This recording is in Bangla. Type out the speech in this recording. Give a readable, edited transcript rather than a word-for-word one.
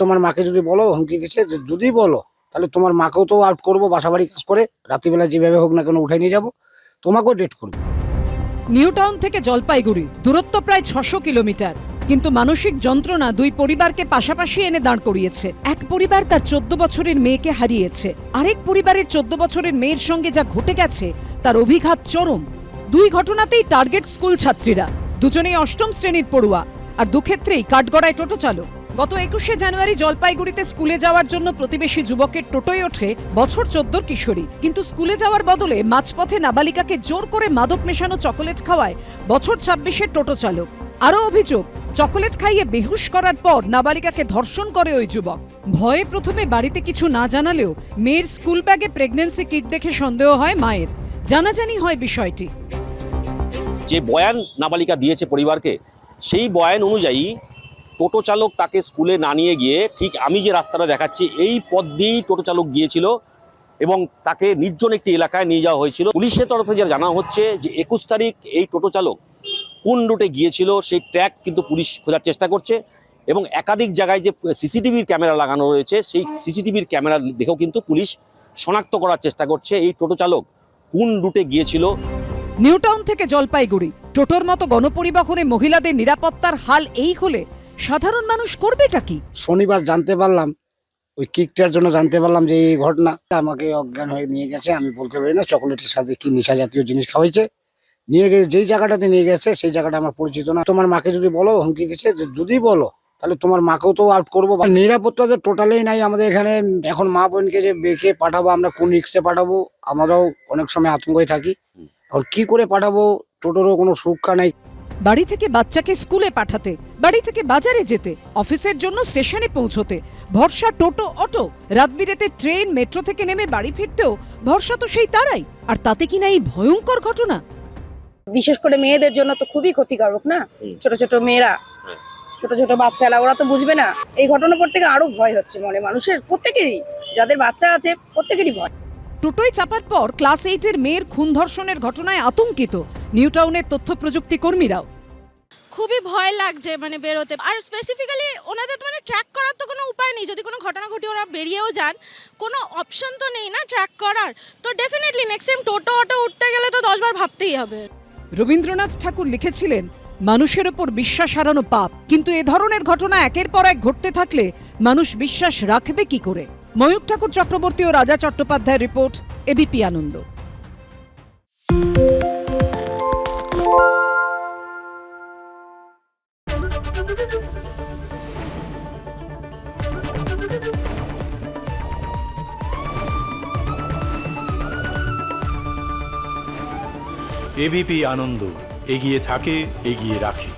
তোমার মাকে যদি বলো, হুমকি দিচ্ছে যে যদি বলো তাহলে তোমার মাকেও তো আউট করবো, বাসাবাড়ি কাজ করে রাত্রিবেলা যেভাবে হোক না কেন উঠাই নিয়ে যাবো, তোমাকেও ডেট করবো। নিউ টাউন থেকে জলপাইগুড়ি দূরত্ব প্রায় 600 কিলোমিটার, কিন্তু মানসিক যন্ত্রণা দুই পরিবারকে পাশাপাশি এনে দাঁড় করিয়েছে। এক পরিবার তার 14 বছরের মেয়েকে হারিয়েছে, আরেক পরিবারের 14 বছরের মেয়ের সঙ্গে যা ঘটে গেছে তার অভিঘাত চরম। দুই ঘটনাতেই টার্গেট স্কুল ছাত্রীরা, দুজনেই অষ্টম শ্রেণীর পড়ুয়া, আর দুক্ষেত্রেই কাঠগড়ায় টোটো চালক। গত 21শে জানুয়ারি জলপাইগুড়িতে স্কুলে যাওয়ার জন্য প্রতিবেশী যুবকের টোটোয় ওঠে বছর 14 কিশোরী, কিন্তু স্কুলে যাওয়ার বদলে মাঝপথে নাবালিকাকে জোর করে মাদক মেশানো চকোলেট খাওয়ায় বছর 26-এর টোটো চালক। আরও অভিযোগ, চকোলেট খাইয়ে বেহুশ করার পর নাবালিকাকে ধর্ষণ করে ওই যুবক। ভয়ে প্রথমে বাড়িতে কিছু না জানালেও মেয়ের স্কুল ব্যাগে প্রেগন্যান্সি কিট দেখে সন্দেহ হয় মায়ের। জানাজানি হয় বিষয়টি। যে বয়ান নাবালিকা দিয়েছে পরিবারকে, সেই বয়ান অনুযায়ী টোটো চালক তাকে স্কুলে না নিয়ে গিয়ে ঠিক আমি যে রাস্তাটা দেখাচ্ছি এই পথ দিয়েই টোটো চালক গিয়েছিল এবং তাকে নির্জন একটি এলাকায় নিয়ে যাওয়া হয়েছিল। পুলিশের তরফে যা জানা হচ্ছে যে 21 তারিখ এই টোটো চালক কোন রুটে গিয়েছিল সেই ট্র্যাক কিন্তু পুলিশ খোঁজার চেষ্টা করছে এবং একাধিক জায়গায় যে সিসিটিভির ক্যামেরা লাগানো রয়েছে সেই সিসিটিভির ক্যামেরা দেখেও কিন্তু পুলিশ শনাক্ত করার চেষ্টা করছে এই টোটো চালক কোন রুটে গিয়েছিল। নিউ টাউন থেকে জলপাইগুড়ি টোটোর মতো গণপরিবহনে মহিলাদের নিরাপত্তার হাল এই হলে সাধারণ মানুষ করবেটা কি? শনিবার জানতে পারলাম, ওই কিকটার জন্য জানতে পারলাম যে এই ঘটনা। আমাকে অজ্ঞান হয়ে নিয়ে গেছে, আমি বলতে পারি না, চকোলেটের সাথে কি নেশা জাতীয় জিনিস খাওয়াইছে। নিয়ে গিয়ে যেই জায়গাটাতে নিয়ে গেছে সেই জায়গাটা আমার পরিচিত না। তোমার মাকে যদি বলো, হুমকি দিচ্ছে যে যদি বলো তাহলে তোমার মাকেও তো আউট করবো। নিরাপত্তা তো টোটালেই নাই আমাদের এখানে। এখন মা বোনকে যে বেঁকে পাঠাবো, আমরা কোন রিক্সে পাঠাবো, আমরাও অনেক সময় আতঙ্কে থাকি। আর কি করে পাঠাবো, টোটোরও কোনো সুরক্ষা নাই। বাড়ি থেকে বাচ্চাকে স্কুলে পাঠাতে, বাড়ি থেকে বাজারে যেতে, অফিসের জন্য স্টেশনে পৌঁছতে ভরসা টোটো অটো, রাত বিরেতে ট্রেন মেট্রো থেকে নেমে বাড়ি ফিরতেও ভরসা তো সেই তারাই। আর তাতে কিনা এই ভয়ঙ্কর ঘটনা। বিশেষ করে মেয়েদের জন্য তো খুবই ক্ষতিকারক না, ছোট ছোট মেয়েরা, ছোট ছোট বাচ্চারা, ওরা তো বুঝবে না। এই ঘটনার পর থেকে আরো ভয় হচ্ছে মনে মানুষের, প্রত্যেকেরই, যাদের বাচ্চা আছে প্রত্যেকেরই ভয়। টোটোয় চাপার পর ক্লাস 8-এর মেয়ের খুন ধর্ষণের ঘটনায় আতঙ্কিত নিউ টাউনের তথ্য প্রযুক্তি কর্মীরাও। খুবই ভয় লাগছে বেরোতে। আর স্পেসিফিক্যালি ওনাদের ট্র্যাক করার তো কোনো উপায় নেই। যদি কোনো ঘটনা ঘটে ওরা বেরিয়েও যান, কোনো অপশন তো নেই না ট্র্যাক করার। তো ডেফিনেটলি নেক্সট টাইম টোটো অটো উঠতে গেলে তো 10 বার ভাবতেই হবে। রবীন্দ্রনাথ ঠাকুর লিখেছিলেন, মানুষের ওপর বিশ্বাস হারানো পাপ। কিন্তু এ ধরনের ঘটনা একের পর এক ঘটতে থাকলে মানুষ বিশ্বাস রাখবে কি করে? ময়ূর ঠাকুর চক্রবর্তী ও রাজা চট্টোপাধ্যায়ের রিপোর্ট, এবিপি আনন্দ। এবিপি আনন্দ, এগিয়ে থাকে, এগিয়ে রাখে।